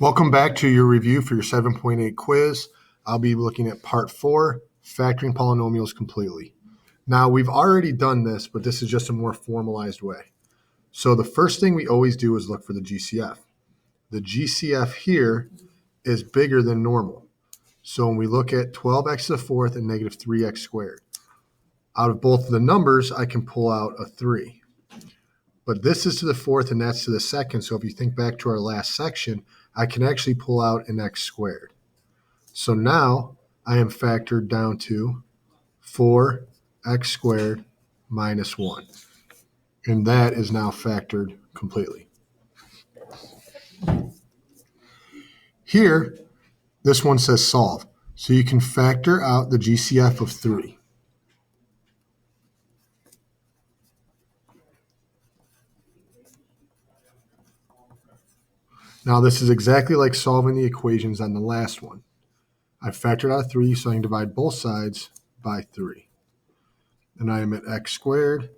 Welcome back to your review for your 7.8 quiz. I'll be looking at part 4, factoring polynomials completely. Now, we've already done this, but this is just a more formalized way. So the first thing we always do is look for the GCF. The GCF here is bigger than normal. So when we look at 12x to the fourth and negative 3x squared, out of both of the numbers, I can pull out a 3. But this is to the fourth and that's to the second. So if you think back to our last section, I can actually pull out an x squared. So now I am factored down to 4x squared minus 1. And that is now factored completely. Here, this one says solve. So you can factor out the GCF of 3. Now this is exactly like solving the equations on the last one. I factored out 3, so I can divide both sides by 3. And I am at x squared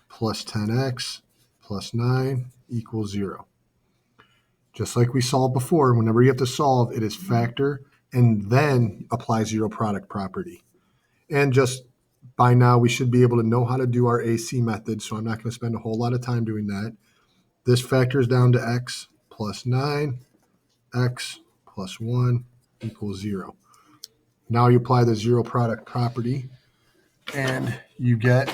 plus 10x plus 9 equals 0. Just like we solved before, whenever you have to solve, it is factor and then apply zero product property. And just by now, we should be able to know how to do our AC method, so I'm not going to spend a whole lot of time doing that. This factors down to x plus 9, x plus 1 equals 0. Now you apply the zero product property, and you get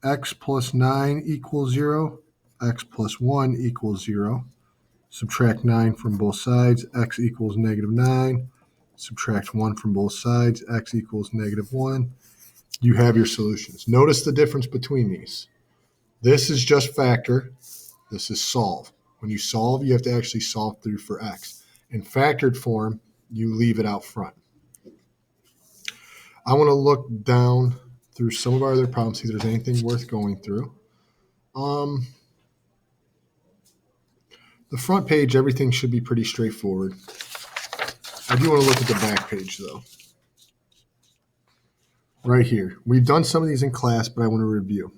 x plus 9 equals 0, x plus 1 equals 0. Subtract 9 from both sides, x equals negative 9. Subtract 1 from both sides, x equals negative 1. You have your solutions. Notice the difference between these. This is just factor. This is solve. When you solve, you have to actually solve through for x. In factored form, you leave it out front. I want to look down through some of our other problems, see if there's anything worth going through. The front page, everything should be pretty straightforward. I do want to look at the back page, though. Right here. We've done some of these in class, but I want to review.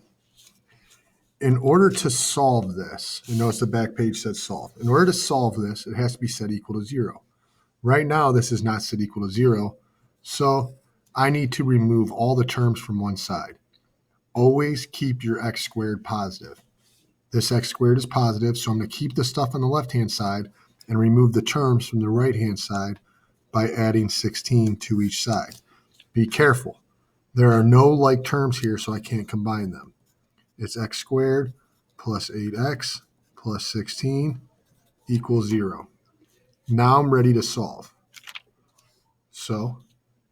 In order to solve this, and notice the back page says solve. In order to solve this, it has to be set equal to 0. Right now, this is not set equal to 0, so I need to remove all the terms from one side. Always keep your x squared positive. This x squared is positive, so I'm going to keep the stuff on the left-hand side and remove the terms from the right-hand side by adding 16 to each side. Be careful. There are no like terms here, so I can't combine them. It's x squared plus 8x plus 16 equals 0. Now I'm ready to solve. So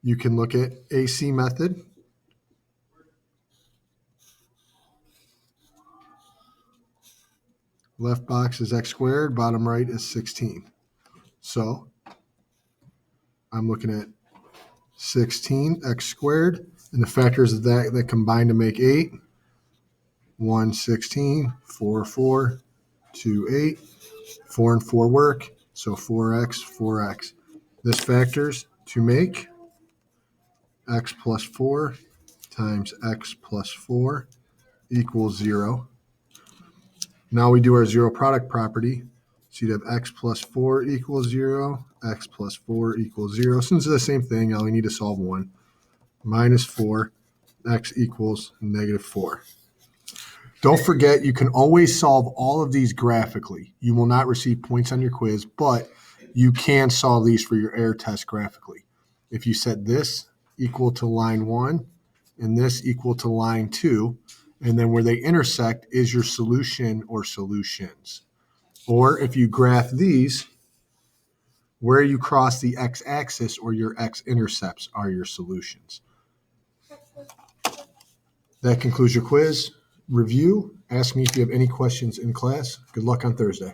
you can look at AC method. Left box is x squared, bottom right is 16. So I'm looking at 16x squared, and the factors of that combine to make 8. 1, 16, 4, 4, 2, 8. 4 and 4 work, so 4x, 4x. This factors to make x plus 4 times x plus 4 equals 0. Now we do our zero product property. So you'd have x plus 4 equals 0, x plus 4 equals 0. Since it's the same thing, I only need to solve one. Minus 4, x equals negative 4. Don't forget, you can always solve all of these graphically. You will not receive points on your quiz, but you can solve these for your error test graphically. If you set this equal to line 1 and this equal to line 2, and then where they intersect is your solution or solutions. Or if you graph these, where you cross the x-axis or your x-intercepts are your solutions. That concludes your quiz. Review. Ask me if you have any questions in class. Good luck on Thursday.